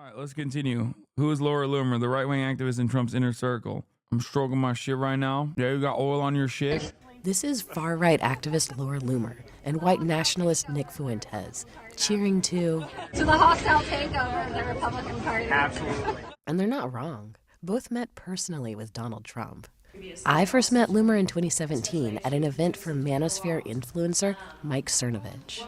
right, let's continue. Who is Laura Loomer, the right-wing activist in Trump's inner circle? I'm stroking my shit right now. Yeah, you got oil on your shit? This is far-right activist Laura Loomer and white nationalist Nick Fuentes cheering to the hostile takeover of the Republican Party. Absolutely. And they're not wrong. Both met personally with Donald Trump. I first met Loomer in 2017 at an event for manosphere influencer Mike Cernovich.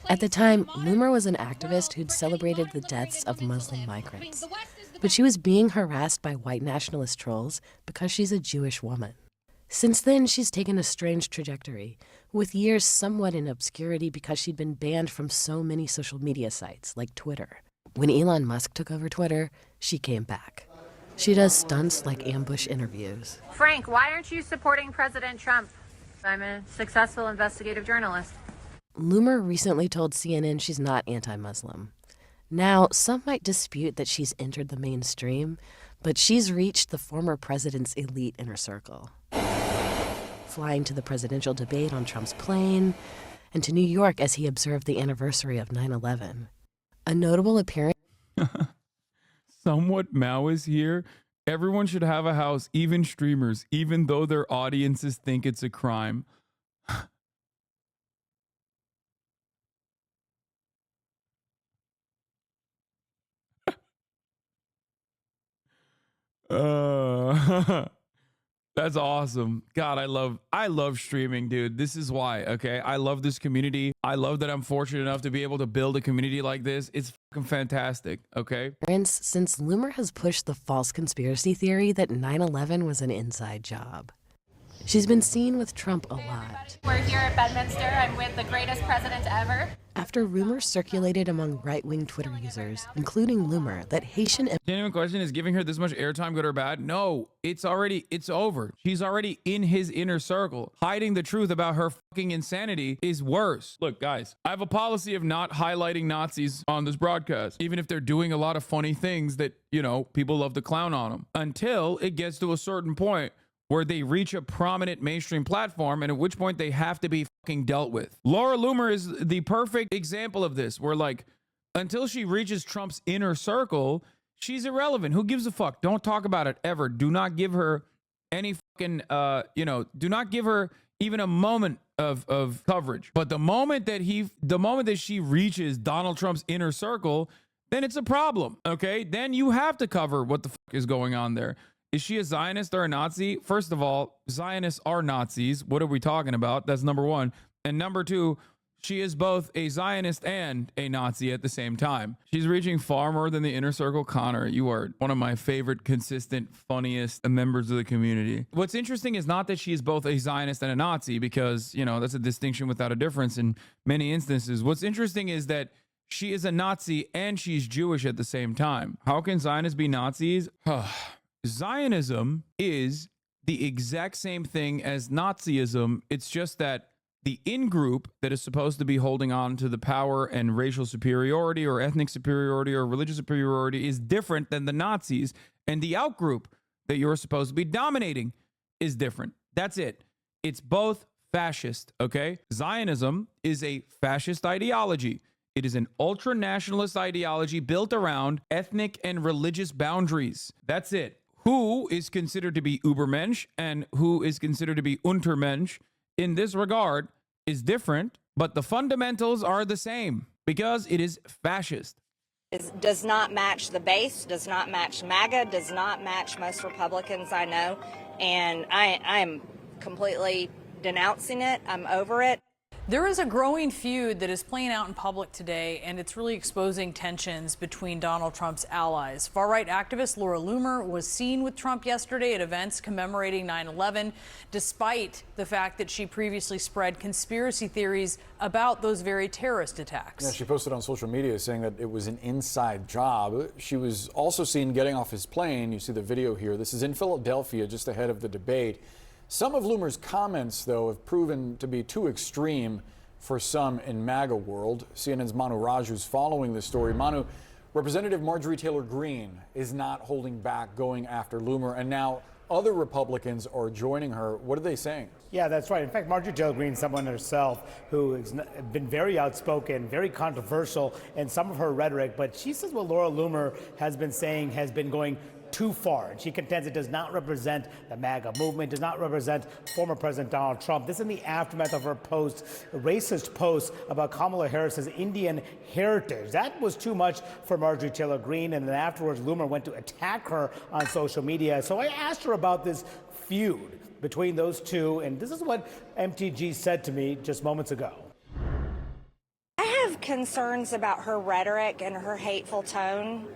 At the time, Loomer was an activist who'd celebrated the deaths of Muslim migrants. But she was being harassed by white nationalist trolls because she's a Jewish woman. Since then, she's taken a strange trajectory, with years somewhat in obscurity because she'd been banned from so many social media sites, like Twitter. When Elon Musk took over Twitter, she came back. She does stunts like ambush interviews. Frank, why aren't you supporting President Trump? I'm a successful investigative journalist. Loomer recently told CNN she's not anti-Muslim. Now, some might dispute that she's entered the mainstream, but she's reached the former president's elite inner circle. Flying to the presidential debate on Trump's plane, and to New York as he observed the anniversary of 9/11. A notable appearance. Somewhat Maoist here. Everyone should have a house, even streamers, even though their audiences think it's a crime. That's awesome. God, I love streaming, dude. This is why, okay? I love this community. I love that I'm fortunate enough to be able to build a community like this. It's fucking fantastic, okay? Since Loomer has pushed the false conspiracy theory that 9/11 was an inside job. She's been seen with Trump a lot. We're here at Bedminster. I'm with the greatest president ever. After rumors circulated among right-wing Twitter users, including Loomer, that Haitian... Genuine question, is giving her this much airtime good or bad? No, it's over. She's already in his inner circle. Hiding the truth about her fucking insanity is worse. Look, guys, I have a policy of not highlighting Nazis on this broadcast, even if they're doing a lot of funny things that, you know, people love to clown on them, until it gets to a certain point where they reach a prominent mainstream platform, and at which point they have to be fucking dealt with. Laura Loomer is the perfect example of this, where like, until she reaches Trump's inner circle, she's irrelevant. Who gives a fuck? Don't talk about it ever. Do not give her any fucking, do not give her even a moment of coverage. But the moment that she reaches Donald Trump's inner circle, then it's a problem, okay? Then you have to cover what the fuck is going on there. Is she a Zionist or a Nazi? First of all, Zionists are Nazis. What are we talking about? That's number one. And number two, she is both a Zionist and a Nazi at the same time. She's reaching far more than the inner circle. Connor, you are one of my favorite, consistent, funniest members of the community. What's interesting is not that she is both a Zionist and a Nazi, because, you know, that's a distinction without a difference in many instances. What's interesting is that she is a Nazi and she's Jewish at the same time. How can Zionists be Nazis? Zionism is the exact same thing as Nazism. It's just that the in-group that is supposed to be holding on to the power and racial superiority or ethnic superiority or religious superiority is different than the Nazis, and the out-group that you're supposed to be dominating is different. That's it. It's both fascist, okay? Zionism is a fascist ideology. It is an ultra-nationalist ideology built around ethnic and religious boundaries. That's it. Who is considered to be Übermensch and who is considered to be Untermensch in this regard is different, but the fundamentals are the same because it is fascist. It does not match the base, does not match MAGA, does not match most Republicans I know, and I am completely denouncing it. I'm over it. There is a growing feud that is playing out in public today, and it's really exposing tensions between Donald Trump's allies. Far-right activist Laura Loomer was seen with Trump yesterday at events commemorating 9/11, despite the fact that she previously spread conspiracy theories about those very terrorist attacks. Yeah, she posted on social media saying that it was an inside job. She was also seen getting off his plane. You see the video here. This is in Philadelphia, just ahead of the debate. Some of Loomer's comments, though, have proven to be too extreme for some in MAGA world. CNN's Manu Raju's following this story. Manu, Representative Marjorie Taylor Greene is not holding back going after Loomer, and now other Republicans are joining her. What are they saying? Yeah, that's right. In fact, Marjorie Taylor Greene, someone herself who has been very outspoken, very controversial in some of her rhetoric, but she says what Laura Loomer has been saying has been going too far. And she contends it does not represent the MAGA movement, does not represent former President Donald Trump. This in the aftermath of her post, racist post about Kamala Harris's Indian heritage. That was too much for Marjorie Taylor Greene, and then afterwards Loomer went to attack her on social media. So I asked her about this feud between those two, and this is what MTG said to me just moments ago. I have concerns about her rhetoric and her hateful tone.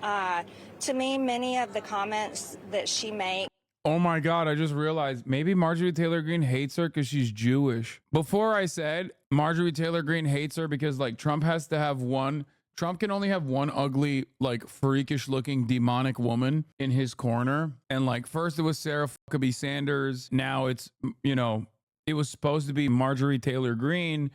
To me, many of the comments that she makes. Oh my God, I just realized maybe Marjorie Taylor Greene hates her because she's Jewish. Before I said Marjorie Taylor Greene hates her because like Trump can only have one ugly, like freakish looking demonic woman in his corner. And like first it was Sarah Huckabee Sanders. Now it's, it was supposed to be Marjorie Taylor Greene,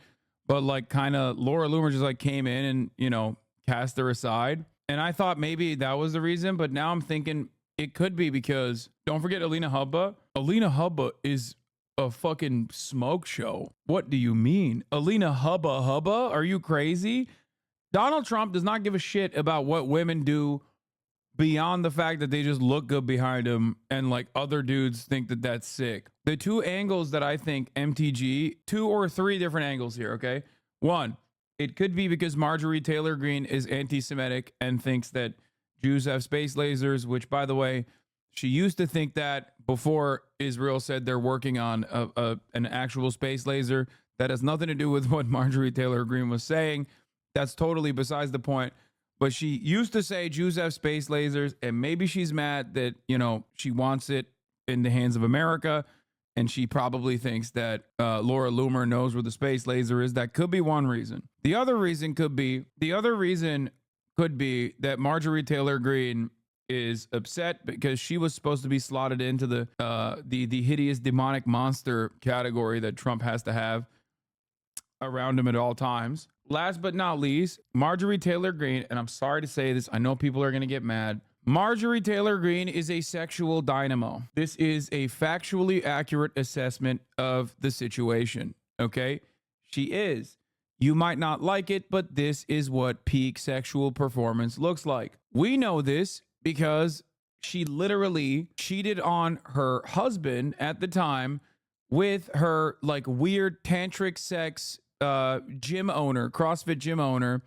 but like kind of Laura Loomer just like came in and, cast her aside. And I thought maybe that was the reason, but now I'm thinking it could be because don't forget Alina Hubba. Alina Hubba is a fucking smoke show. What do you mean? Alina Hubba? Are you crazy? Donald Trump does not give a shit about what women do beyond the fact that they just look good behind him and like other dudes think that that's sick. The two angles that I think MTG, 2 or 3 different angles here, okay? One, it could be because Marjorie Taylor Greene is anti-Semitic and thinks that Jews have space lasers, which, by the way, she used to think that before Israel said they're working on an actual space laser. That has nothing to do with what Marjorie Taylor Greene was saying. That's totally besides the point. But she used to say Jews have space lasers, and maybe she's mad that, she wants it in the hands of America. And she probably thinks that Laura Loomer knows where the space laser is. That could be one reason. The other reason could be that Marjorie Taylor Greene is upset because she was supposed to be slotted into the hideous demonic monster category that Trump has to have around him at all times. Last but not least, Marjorie Taylor Greene, and I'm sorry to say this, I know people are going to get mad. Marjorie Taylor Greene is a sexual dynamo. This is a factually accurate assessment of the situation, okay? She is. You might not like it, but this is what peak sexual performance looks like. We know this because she literally cheated on her husband at the time with her like weird tantric sex gym owner, CrossFit gym owner,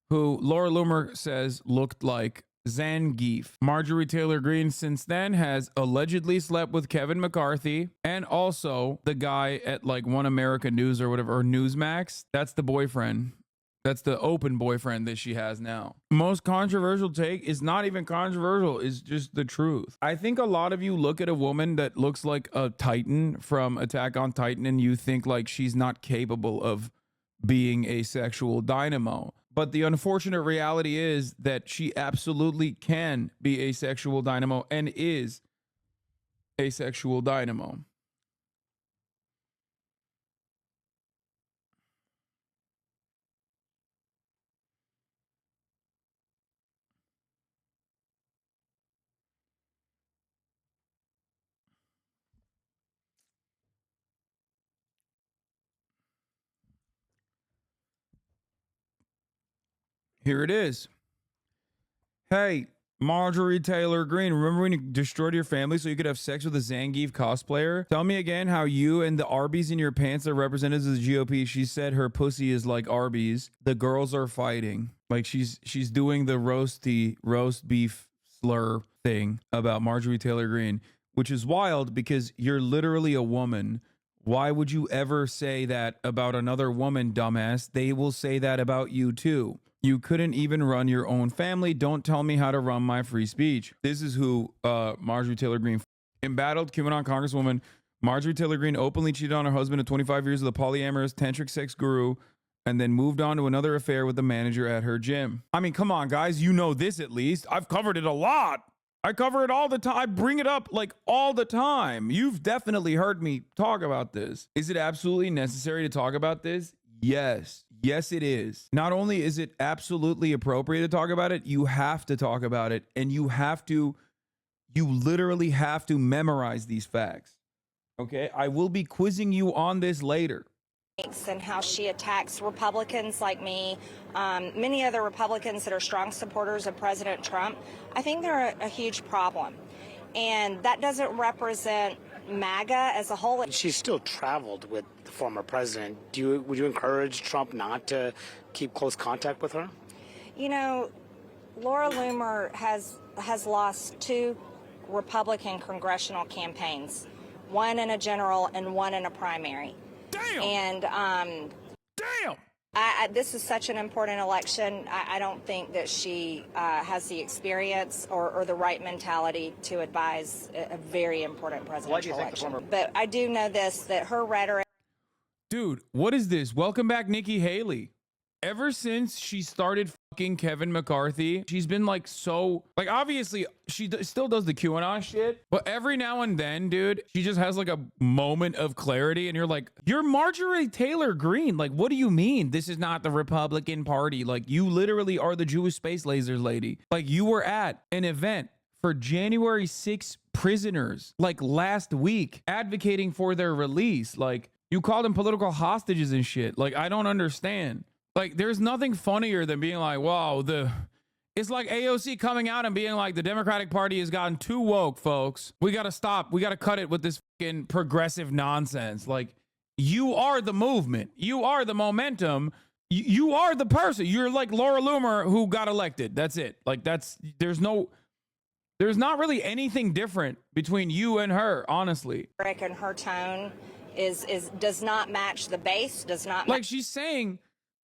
who Laura Loomer says looked like Zangief. Marjorie Taylor Greene since then has allegedly slept with Kevin McCarthy and also the guy at like One America News or whatever, or Newsmax. That's the boyfriend. That's the open boyfriend that she has now. Most controversial take is not even controversial. It's just the truth. I think a lot of you look at a woman that looks like a Titan from Attack on Titan and you think like she's not capable of being a sexual dynamo. But the unfortunate reality is that she absolutely can be a sexual dynamo and is a sexual dynamo. Here it is. Hey, Marjorie Taylor Greene, remember when you destroyed your family so you could have sex with a Zangief cosplayer? Tell me again how you and the Arby's in your pants are representatives of the GOP. She said her pussy is like Arby's. The girls are fighting. Like she's doing the roast beef slur thing about Marjorie Taylor Greene, which is wild because you're literally a woman. Why would you ever say that about another woman, dumbass? They will say that about you too. You couldn't even run your own family. Don't tell me how to run my free speech. This is who Marjorie Taylor Greene embattled QAnon Congresswoman Marjorie Taylor Greene openly cheated on her husband of 25 years with a polyamorous tantric sex guru and then moved on to another affair with the manager at her gym. I mean, come on, guys. You know this at least. I've covered it a lot. I cover it all the time. I bring it up like all the time. You've definitely heard me talk about this. Is it absolutely necessary to talk about this? Yes. Yes, it is. Not only is it absolutely appropriate to talk about it, you have to talk about it, and you have to You literally have to memorize these facts. Okay, I will be quizzing you on this later. And how she attacks Republicans like me, many other Republicans that are strong supporters of President Trump. I think they're a huge problem. And that doesn't represent MAGA as a whole. She still traveled with the former president. Would you encourage Trump not to keep close contact with her? You know, Laura Loomer has lost 2 Republican congressional campaigns, one in a general and one in a primary. Damn. And Damn. this is such an important election. I don't think that she has the experience or the right mentality to advise a very important presidential election. But I do know this, that her rhetoric. Dude, what is this? Welcome back, Nikki Haley. Ever since she started fucking Kevin McCarthy, she's been like so, like, obviously she still does the QAnon shit, but every now and then, dude, she just has like a moment of clarity and you're like, you're Marjorie Taylor Greene. Like, what do you mean? This is not the Republican Party. Like, you literally are the Jewish space lasers lady. Like, you were at an event for January 6 prisoners, like last week, advocating for their release. Like, you called them political hostages and shit. Like, I don't understand. Like, there's nothing funnier than being like, wow, it's like AOC coming out and being like, the Democratic Party has gotten too woke, folks. We got to stop. We got to cut it with this fucking progressive nonsense. Like, you are the movement. You are the momentum. You are the person. You're like Laura Loomer who got elected. That's it. Like, there's not really anything different between you and her, honestly. And her tone does not match the base, does not. Like, she's saying,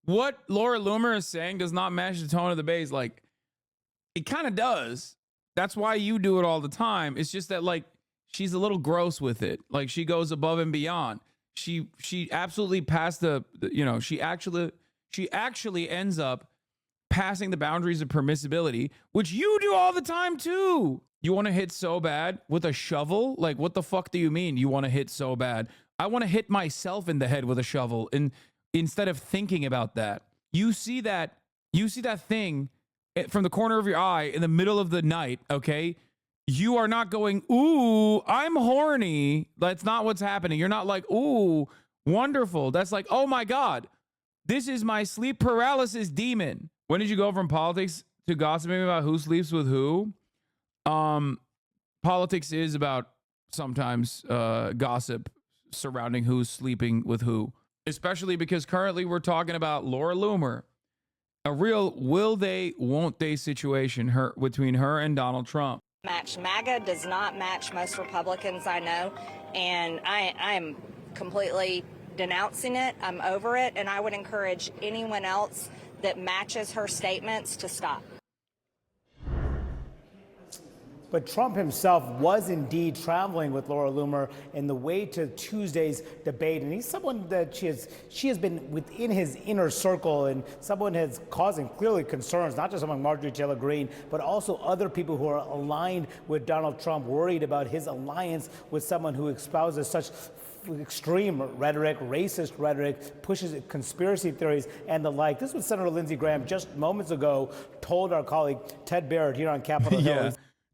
what Laura Loomer is saying does not match the tone of the base. Like, it kind of does. That's why you do it all the time. It's just that, like, she's a little gross with it. Like, she goes above and beyond. She absolutely passed she actually ends up passing the boundaries of permissibility, which you do all the time too. You want to hit so bad with a shovel? Like, what the fuck do you mean you want to hit so bad? I want to hit myself in the head with a shovel, and instead of thinking about that, you see that thing from the corner of your eye in the middle of the night, okay? You are not going, ooh, I'm horny. That's not what's happening. You're not like, ooh, wonderful. That's like, oh my God, this is my sleep paralysis demon. When did you go from politics to gossiping about who sleeps with who? Politics is about sometimes gossip surrounding who's sleeping with who. Especially because currently we're talking about Laura Loomer, a real will they, won't they situation between her and Donald Trump. Match MAGA does not match most Republicans I know, and I am completely denouncing it. I'm over it, and I would encourage anyone else that matches her statements to stop. But Trump himself was indeed traveling with Laura Loomer in the way to Tuesday's debate. And he's someone that she has been within his inner circle, and someone that's causing clearly concerns, not just among Marjorie Taylor Greene, but also other people who are aligned with Donald Trump, worried about his alliance with someone who espouses such extreme rhetoric, racist rhetoric, pushes conspiracy theories and the like. This was Senator Lindsey Graham just moments ago told our colleague Ted Barrett here on Capitol Hill. Yeah.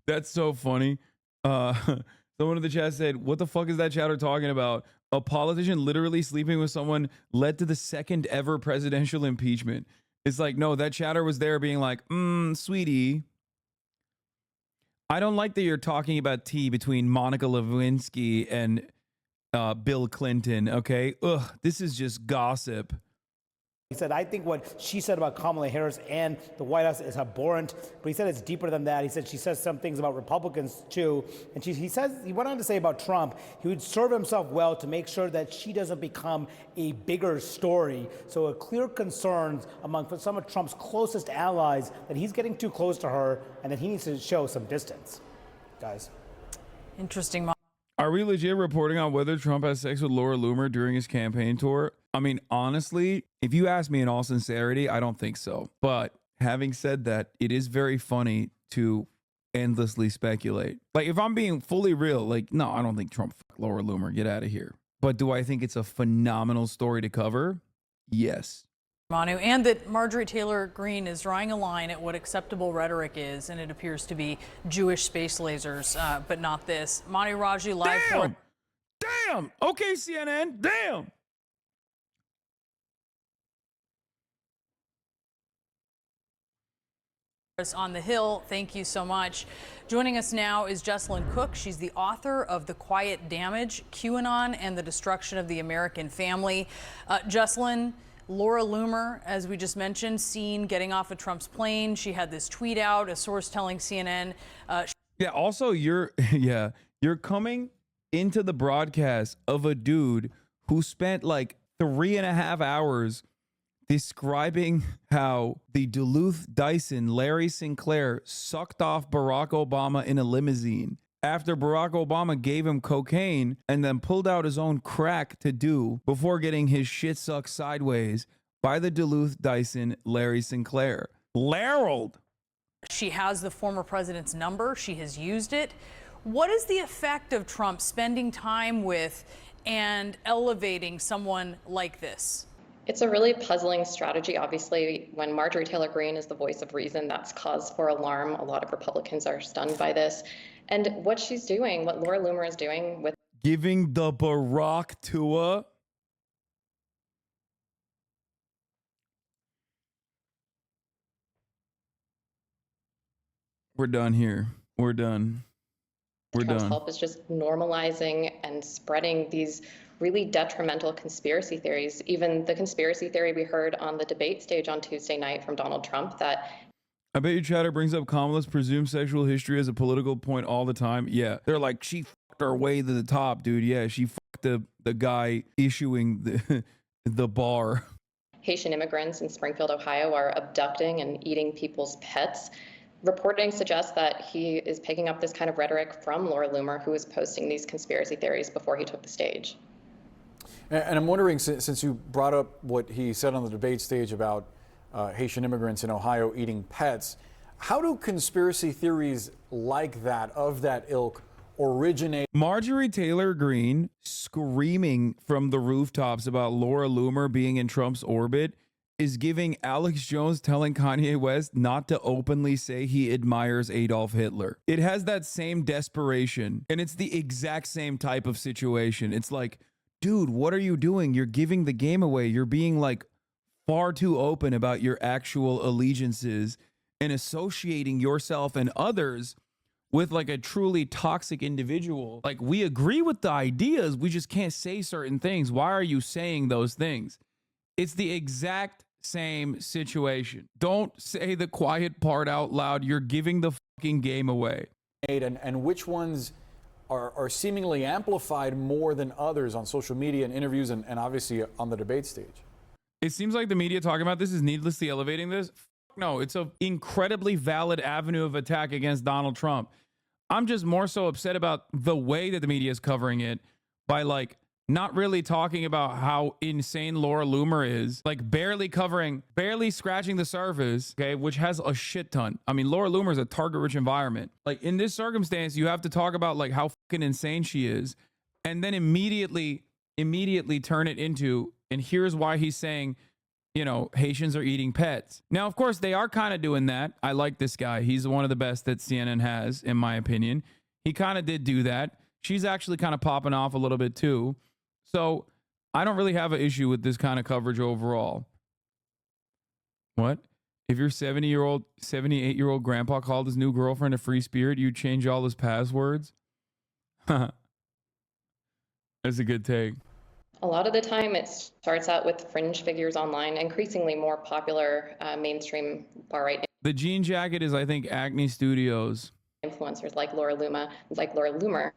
That's so funny. Someone in the chat said, what the fuck is that chatter talking about? A politician literally sleeping with someone led to the second ever presidential impeachment. It's like, no, that chatter was there being like, sweetie, I don't like that you're talking about tea between Monica Lewinsky and Bill Clinton, okay? Ugh, this is just gossip. He said, I think what she said about Kamala Harris and the White House is abhorrent, but he said it's deeper than that. He said she says some things about Republicans too. And he went on to say about Trump, he would serve himself well to make sure that she doesn't become a bigger story. So a clear concerns among some of Trump's closest allies that he's getting too close to her and that he needs to show some distance. Guys. Interesting. Are we legit reporting on whether Trump has sex with Laura Loomer during his campaign tour? I mean, honestly, if you ask me in all sincerity, I don't think so. But having said that, it is very funny to endlessly speculate. Like, if I'm being fully real, like, no, I don't think Trump fucked Laura Loomer. Get out of here. But do I think it's a phenomenal story to cover? Yes. Manu, and that Marjorie Taylor Greene is drawing a line at what acceptable rhetoric is, and it appears to be Jewish space lasers, but not this. Manu Raji live for... Damn! Okay, CNN, damn! On the Hill, thank you so much. Joining us now is Jessalyn Cook. She's the author of The Quiet Damage, QAnon and the Destruction of the American Family. Jessalyn, Laura Loomer, as we just mentioned, seen getting off of Trump's plane. She had this tweet out, a source telling CNN. Yeah, also you're coming into the broadcast of a dude who spent like 3.5 hours describing how the Duluth Dyson Larry Sinclair sucked off Barack Obama in a limousine after Barack Obama gave him cocaine and then pulled out his own crack to do before getting his shit sucked sideways by the Duluth Dyson Larry Sinclair. Larold. She has the former president's number. She has used it. What is the effect of Trump spending time with and elevating someone like this? It's a really puzzling strategy. Obviously, when Marjorie Taylor Greene is the voice of reason, that's cause for alarm. A lot of Republicans are stunned by this. And what she's doing, what Laura Loomer is doing with Giving the Barack tour. We're done here. We're done. We're Trump's done. help is just normalizing and spreading these really detrimental conspiracy theories. Even the conspiracy theory we heard on the debate stage on Tuesday night from Donald Trump that I bet you chatter brings up Kamala's presumed sexual history as a political point all the time. Yeah. They're like, she fucked her way to the top, dude. Yeah, she fucked the guy issuing the bar. Haitian immigrants in Springfield, Ohio are abducting and eating people's pets. Reporting suggests that he is picking up this kind of rhetoric from Laura Loomer, who was posting these conspiracy theories before he took the stage. And I'm wondering, since you brought up what he said on the debate stage about Haitian immigrants in Ohio eating pets, how do conspiracy theories like that, of that ilk, originate? Marjorie Taylor Greene screaming from the rooftops about Laura Loomer being in Trump's orbit is giving Alex Jones telling Kanye West not to openly say he admires Adolf Hitler. It has that same desperation, and it's the exact same type of situation. It's like, dude, what are you doing? You're giving the game away. You're being like far too open about your actual allegiances and associating yourself and others with like a truly toxic individual. Like, we agree with the ideas, we just can't say certain things. Why are you saying those things? It's the exact same situation. Don't say the quiet part out loud. You're giving the fucking game away. And which ones are seemingly amplified more than others on social media and interviews and obviously on the debate stage? It seems like the media talking about this is needlessly elevating this. No, it's an incredibly valid avenue of attack against Donald Trump. I'm just more so upset about the way that the media is covering it by like not really talking about how insane Laura Loomer is, like barely scratching the surface, okay, which has a shit ton. I mean, Laura Loomer is a target-rich environment. Like, in this circumstance, you have to talk about like how fucking insane she is, and then immediately turn it into, and here's why he's saying, you know, Haitians are eating pets. Now, of course, they are kind of doing that. I like this guy. He's one of the best that CNN has, in my opinion. He kind of did do that. She's actually kind of popping off a little bit too. So I don't really have an issue with this kind of coverage overall. What? If your 78-year-old grandpa called his new girlfriend a free spirit, you'd change all his passwords? That's a good take. A lot of the time it starts out with fringe figures online, increasingly more popular mainstream far-right The jean jacket is, I think, Acne Studios. Influencers like Laura Loomer,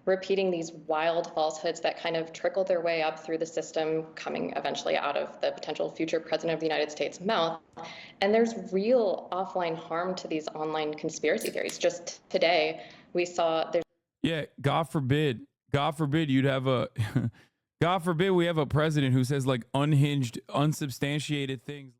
repeating these wild falsehoods that kind of trickle their way up through the system, coming eventually out of the potential future president of the United States' mouth. And there's real offline harm to these online conspiracy theories. Just today, we saw there's... Yeah, God forbid you'd have a... God forbid we have a president who says like unhinged, unsubstantiated things.